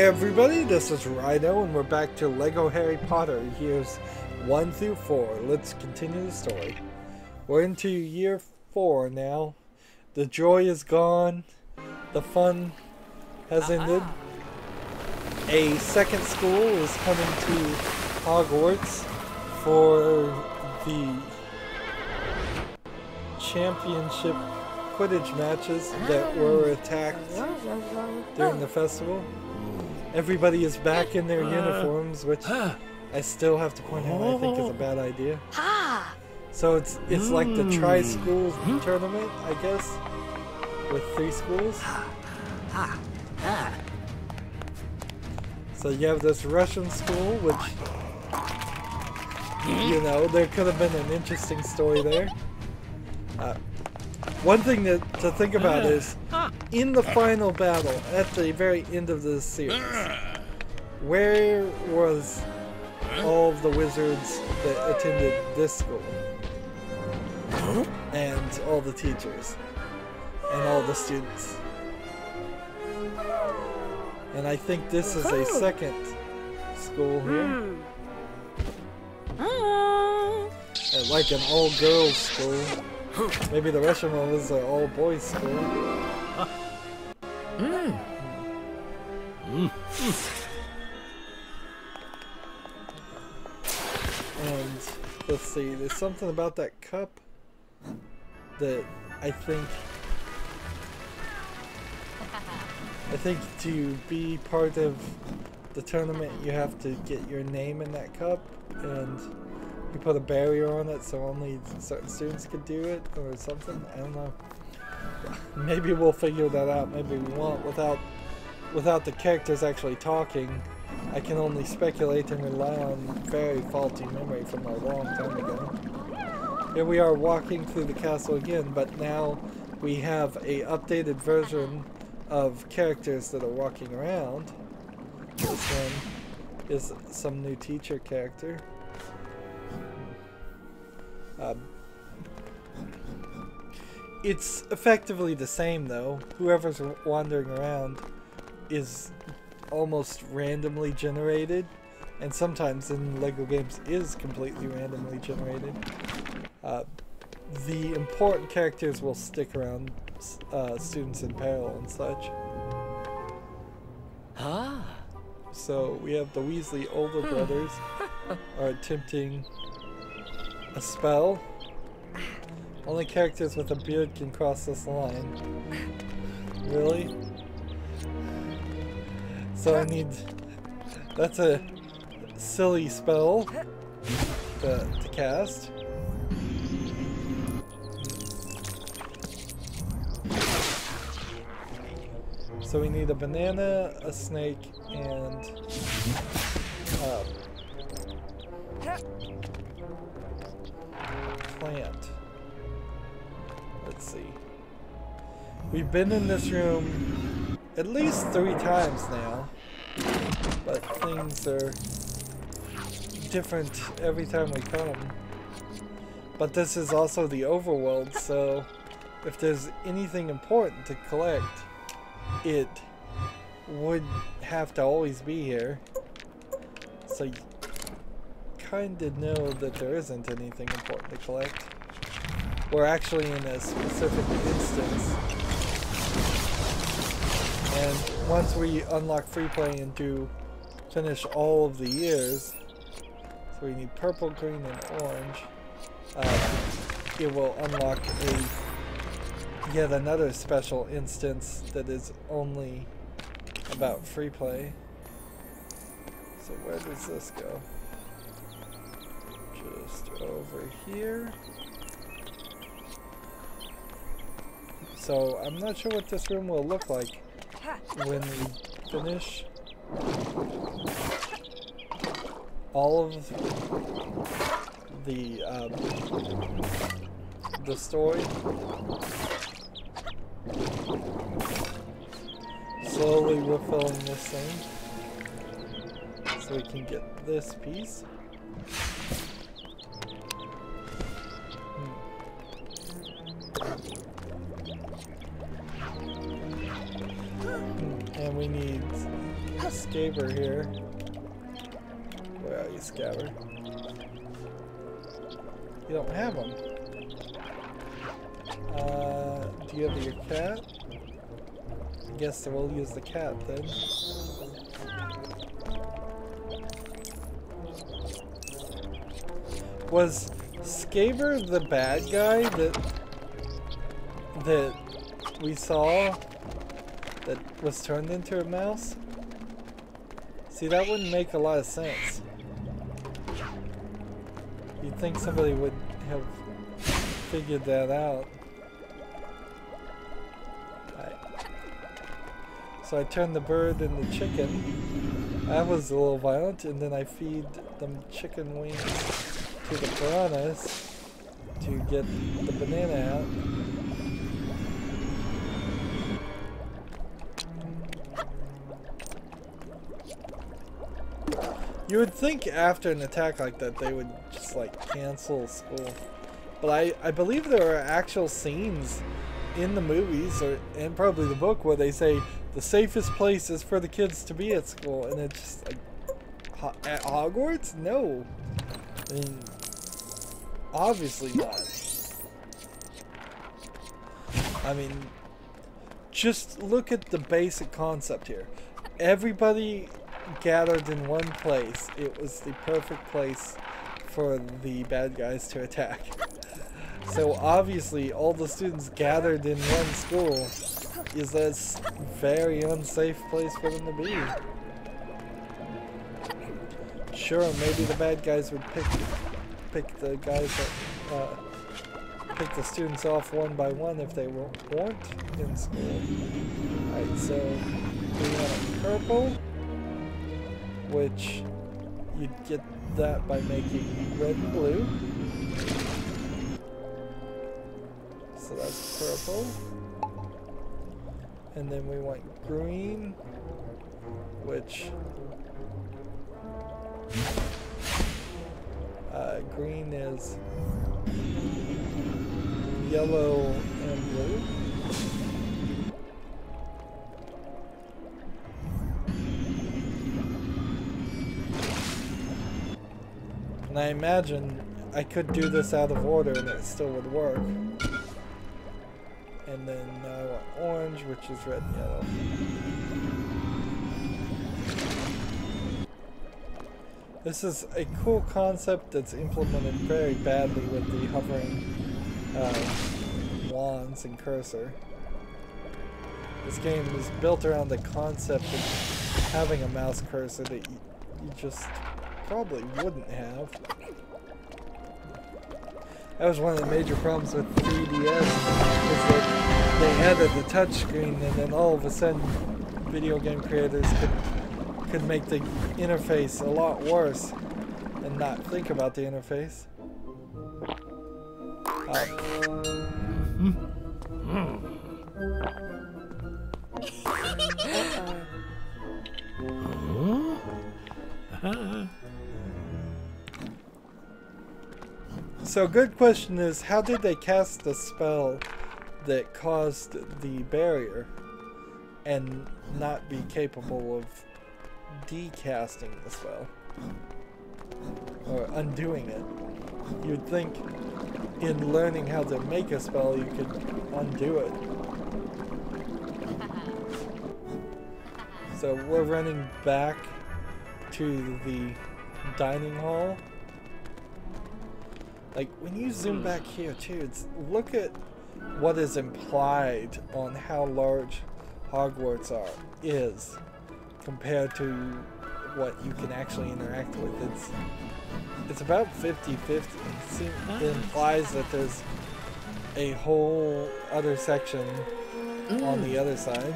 everybody, this is Rydo and we're back to Lego Harry Potter years 1 through 4. Let's continue the story. We're into year 4 now. The joy is gone. The fun has ended. A second school is coming to Hogwarts for the championship Quidditch matches that were attacked during the festival. Everybody is back in their uniforms, which I still have to point out I think is a bad idea. So it's like the tri-school tournament, I guess, with 3 schools. So you have this Russian school, which, you know, there could have been an interesting story there. One thing to think about is, in the final battle, at the very end of the series, where was all of the wizards that attended this school? And all the teachers? And all the students? And I think this is a second school here. Like an all-girls school. Maybe the Russian one was an all-boys school. And let's see, there's something about that cup that I think to be part of the tournament you have to get your name in that cup, and you put a barrier on it so only certain students could do it or something. I don't know. Maybe we'll figure that out, maybe we won't. Without the characters actually talking, I can only speculate and rely on very faulty memory from a long time ago. Here we are walking through the castle again, but now we have a updated version of characters that are walking around. This one is some new teacher character. It's effectively the same though. Whoever's wandering around is almost randomly generated, and sometimes in Lego games is completely randomly generated. The important characters will stick around, students in peril and such. So we have the Weasley older brothers are attempting a spell. Only characters with a beard can cross this line. Really? So I need... That's a silly spell to cast. So we need a banana, a snake, and plant. Let's see. We've been in this room at least 3 times now, but things are different every time we come. But this is also the overworld, so if there's anything important to collect, it would have to always be here. So you kinda know that there isn't anything important to collect. We're actually in a specific instance. And once we unlock free play and finish all of the years, so we need purple, green, and orange, it will unlock yet another special instance that is only about free play. So where does this go? Just over here. So I'm not sure what this room will look like when we finish all of the story. Slowly refilling this thing so we can get this piece. And we need Scaber here. Where are you, Scaber? You don't have them. Do you have your cat? I guess we'll use the cat then. Was Scaber the bad guy that we saw that was turned into a mouse? See, that wouldn't make a lot of sense. You'd think somebody would have figured that out. So I turned the bird and the chicken. That was a little violent, and then I feed them chicken wings to the piranhas to get the banana out. You would think after an attack like that they would just like cancel school. But I believe there are actual scenes in the movies and probably the book where they say the safest place is for the kids to be at school, and it's just like at Hogwarts? No. I mean, obviously not. I mean, just look at the basic concept here. Everybody gathered in one place. It was the perfect place for the bad guys to attack. So obviously all the students gathered in one school is a very unsafe place for them to be. Sure, maybe the bad guys would pick the guys that pick the students off one by one if they weren't in school. Alright, so we want a purple, which you'd get that by making red and blue. So that's purple. And then we want green, which green is yellow and blue. And I imagine I could do this out of order and it still would work. And then I want orange, which is red and yellow. This is a cool concept that's implemented very badly with the hovering wands and cursor. This game is built around the concept of having a mouse cursor that you just probably wouldn't have. That was one of the major problems with 3DS, is that they added the touchscreen, and then all of a sudden video game creators could make the interface a lot worse and not think about the interface. So good question is, how did they cast a spell that caused the barrier and not be capable of decasting the spell or undoing it? You'd think in learning how to make a spell you could undo it. So we're running back to the dining hall. Like, when you zoom back here too, look at what is implied on how large Hogwarts is compared to what you can actually interact with. It's about 50-50. It implies that there's a whole other section on the other side.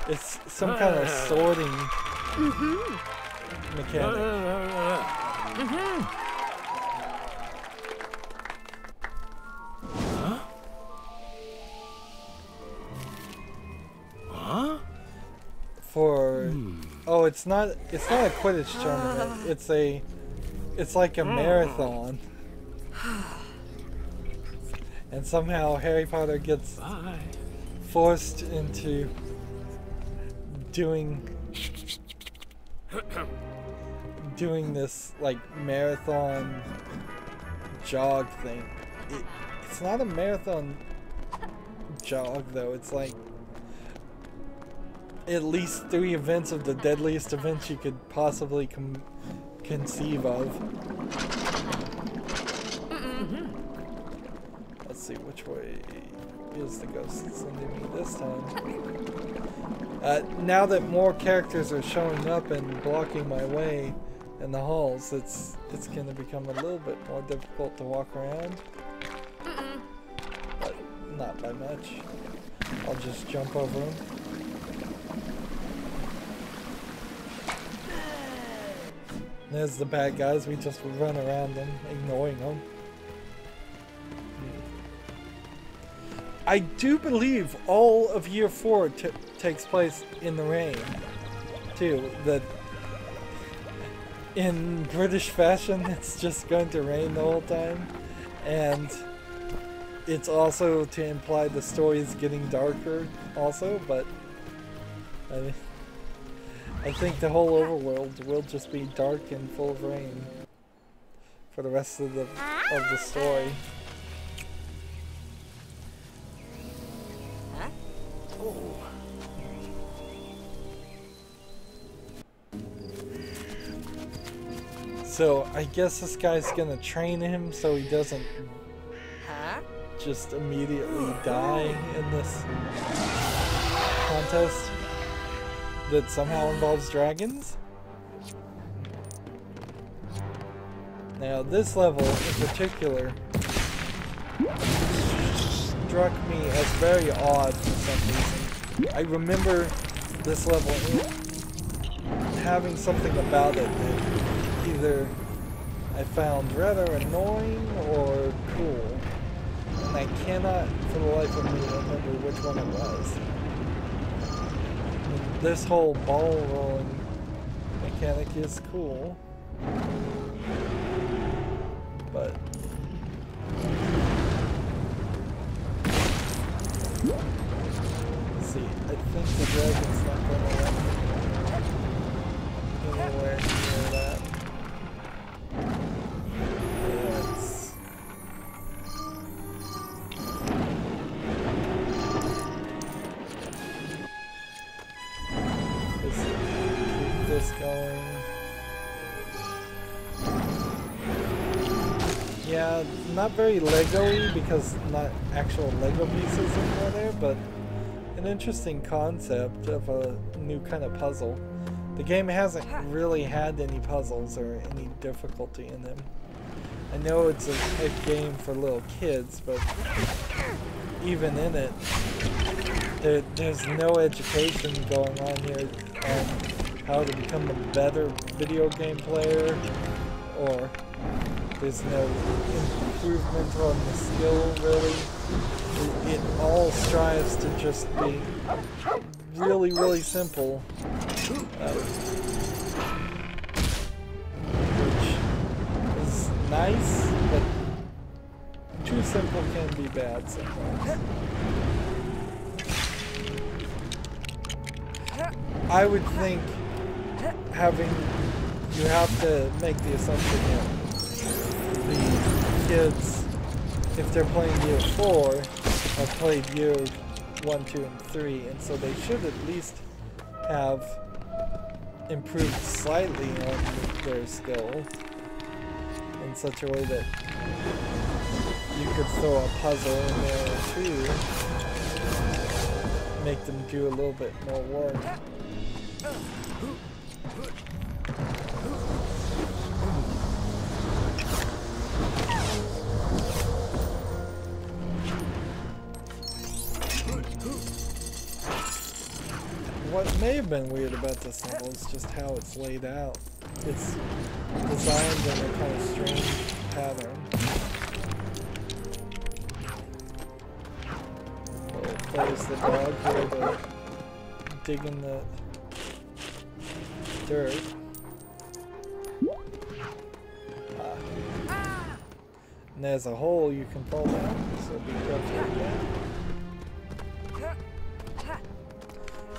It's some kind of sorting mechanic. for oh, it's not a Quidditch tournament. It's like a marathon. And somehow Harry Potter gets forced into doing this like marathon jog thing. It's not a marathon jog though. It's like at least 3 events of the deadliest events you could possibly conceive of. Let's see, which way is the ghost sending me this time? Now that more characters are showing up and blocking my way in the halls, it's going to become a little bit more difficult to walk around. But not by much. I'll just jump over them. There's the bad guys, we just run around them, ignoring them. I do believe all of year 4 takes place in the rain, too. That in British fashion, it's just going to rain the whole time, and it's also to imply the story is getting darker, also. But I think the whole overworld will just be dark and full of rain for the rest of the story. So I guess this guy's gonna train him so he doesn't just immediately die in this contest that somehow involves dragons. Now this level in particular struck me as very odd for some reason. I remember this level having something about it that either I found rather annoying or cool, and I cannot for the life of me remember which one it was. I mean, this whole ball rolling mechanic is cool, but let's see, I think the dragon's not going to let me anywhere near that. Going. Yeah, not very Lego-y because not actual Lego pieces anymore there, but an interesting concept of a new kind of puzzle. The game hasn't really had any puzzles or any difficulty in them. I know it's a game for little kids, but even in it, there's no education going on here on how to become a better video game player, or there's no improvement on the skill really. It all strives to just be really, really simple, which is nice, but too simple can be bad sometimes. I would think you have to make the assumption that the kids, if they're playing year 4, have played year 1, 2, and 3, and so they should at least have improved slightly on their skill in such a way that you could throw a puzzle in there too, make them do a little bit more work. What may have been weird about this level is just how it's laid out. It's designed in a kind of strange pattern. So there's the dog here to dig in the dirt. And there's a hole you can fall down, so be careful of that.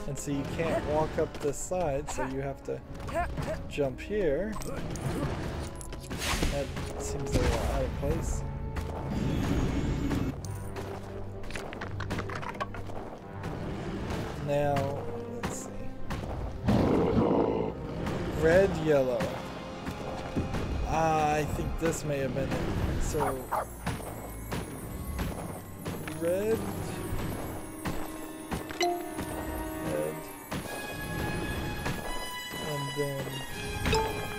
And so you can't walk up this side, so you have to jump here. That seems a little out of place. Now, let's see. Red, yellow. I think this may have been it. So, red, and then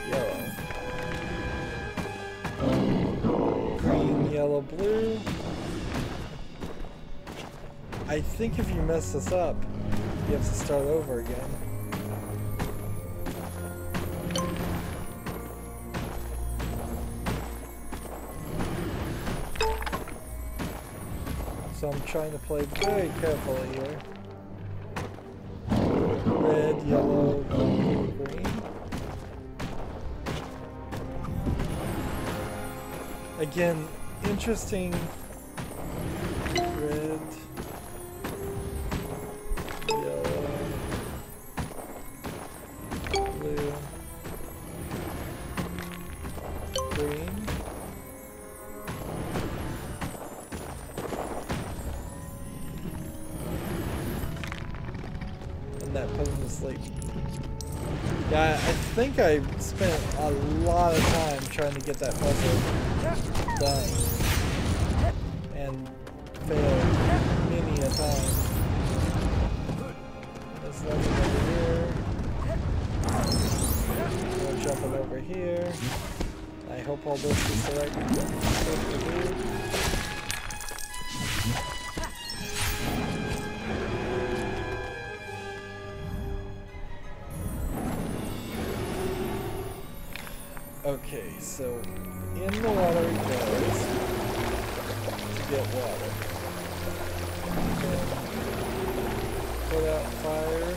yellow. Green, yellow, blue. I think if you mess this up, you have to start over again. So I'm trying to play very carefully here. Red, yellow, blue, green. Again, interesting. Red, yellow, blue, green. That put him to sleep. Yeah, I think I spent a lot of time trying to get that puzzle done and failed many a time. There's nothing over here. We're jumping over here. I hope all this is the right stuff to do. Okay, so in the water he goes to get water. Then put out fire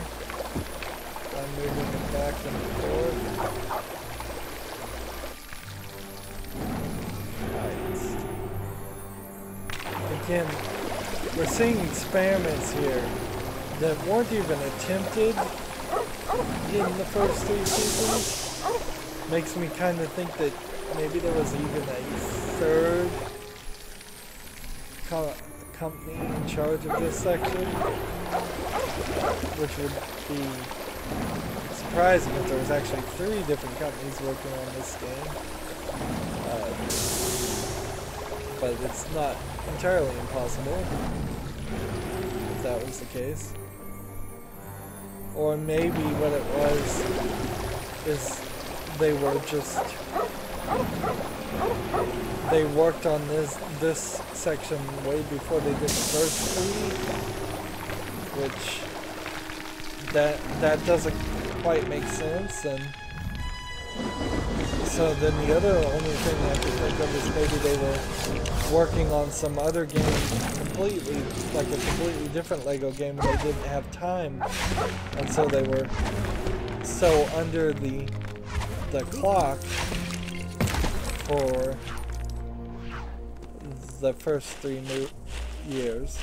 by moving it back and forth. Right. Again, we're seeing experiments here that weren't even attempted in the first 3 seasons. Makes me kind of think that maybe there was even a third company in charge of this section, which would be surprising if there was actually 3 different companies working on this game. But it's not entirely impossible if that was the case. Or maybe what it was is they were just, they worked on this section way before they did the first 3, which that doesn't quite make sense. And so then the only thing I can think of is maybe they were working on some other game completely, like a completely different Lego game, and they didn't have time, and so they were so under the clock for the first 3 years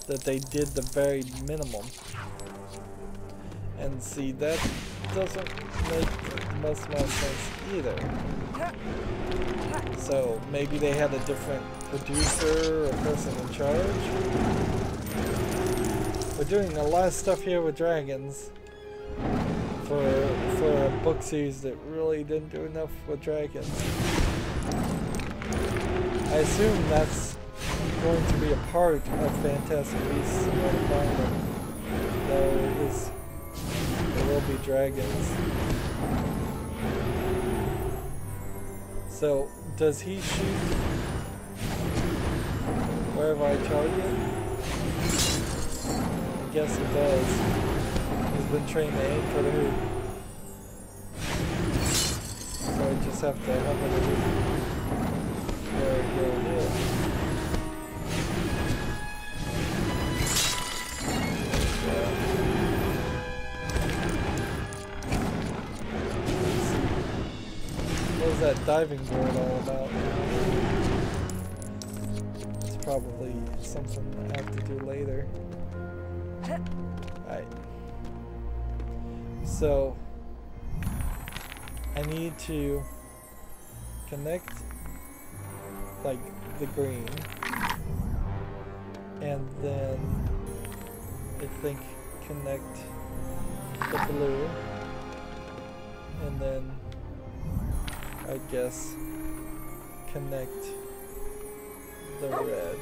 that they did the very minimum. And see, that doesn't make the most amount of sense either. So maybe they had a different producer or person in charge. We're doing a lot of stuff here with dragons for a book series that really didn't do enough with dragons. I assume that's going to be a part of Fantastic Beasts and Where to Find Them. Though there will be dragons. So, does he shoot wherever I target? I guess he does. He's been trained to aim for the hoop. So I just have to hover the hoop where he'll hit. that diving board all about? It's probably something I have to do later. Alright. So, I need to connect, like, the green. And then, I think, connect the blue. And then, I guess, connect the red.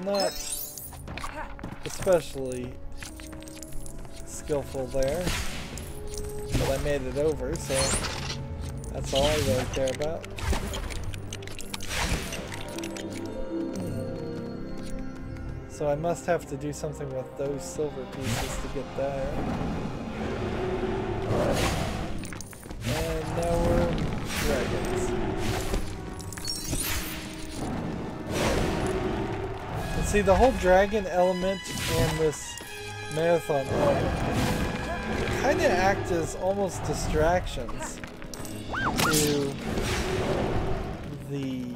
Not especially skillful there, but I made it over, so that's all I really care about. So I must have to do something with those silver pieces to get there. And now we're in dragons. And see, the whole dragon element and this marathon element kind of act as almost distractions to the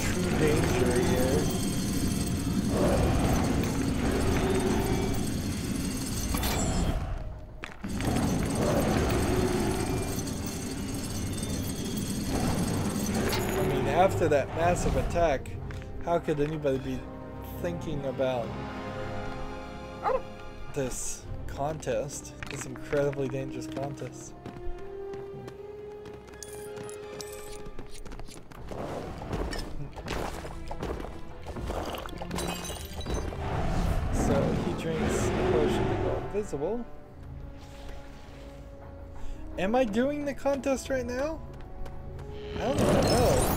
true danger here. I mean, after that massive attack, how could anybody be thinking about this contest, this incredibly dangerous contest? So he drinks a potion to go invisible. Am I doing the contest right now? I don't even know.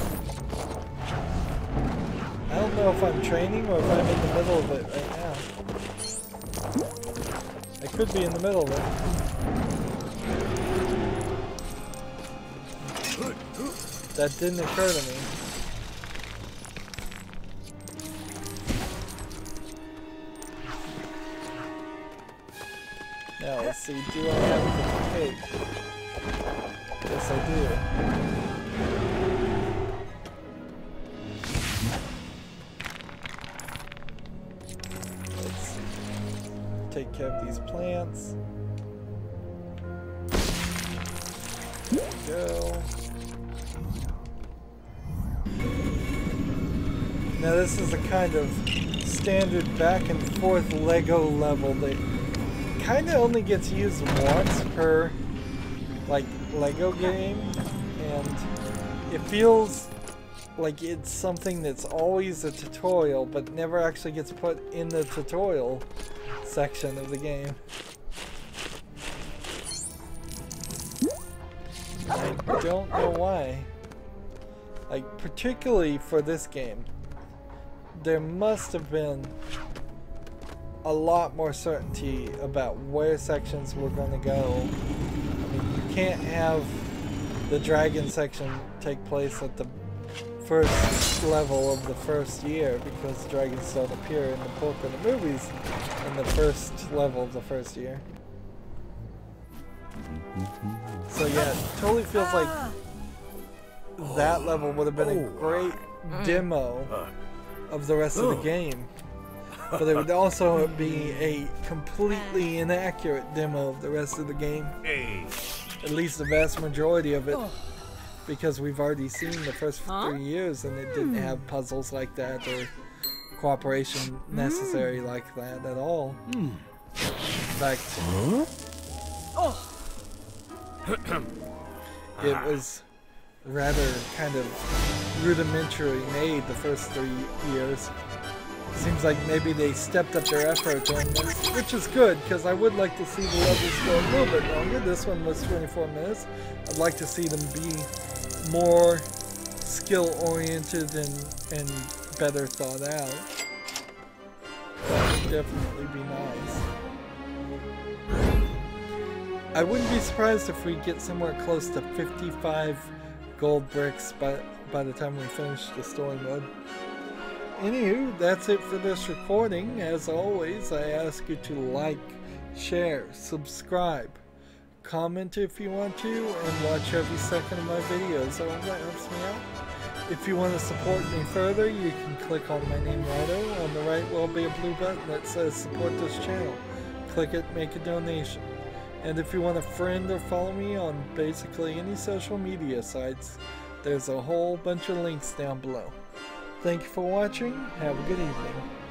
I don't know if I'm training or if I'm in the middle of it right now. I could be in the middle of it. That didn't occur to me. Now let's see, do I have the cake? Yes, I do. Let's take care of these plants. There we go. Now this is a kind of standard back and forth Lego level that kind of only gets used once per like Lego game, and it feels like it's something that's always a tutorial but never actually gets put in the tutorial section of the game. I don't know why. Like, particularly for this game, there must have been a lot more certainty about where sections were going to go. I mean, you can't have the dragon section take place at the first level of the first year because dragons don't appear in the book or the movies in the first level of the first year. So yeah, it totally feels like that level would have been a great demo of the rest of the game. But it would also be a completely inaccurate demo of the rest of the game. At least the vast majority of it. Because we've already seen the first 3 years and it didn't have puzzles like that or cooperation necessary like that at all. In fact, it was rather kind of rudimentary made the first 3 years. Seems like maybe they stepped up their effort on this, which is good, because I would like to see the levels go a little bit longer. This one was 24 minutes. I'd like to see them be more skill-oriented and better thought out. That would definitely be nice. I wouldn't be surprised if we get somewhere close to 55 gold bricks by the time we finish the story mode. Anywho, that's it for this recording. As always, I ask you to like, share, subscribe, comment if you want to, and watch every second of my videos. All that helps me out. If you want to support me further, you can click on my name, Rydo. On the right will be a blue button that says support this channel. Click it, make a donation. And if you want to friend or follow me on basically any social media sites, there's a whole bunch of links down below. Thank you for watching. Have a good evening.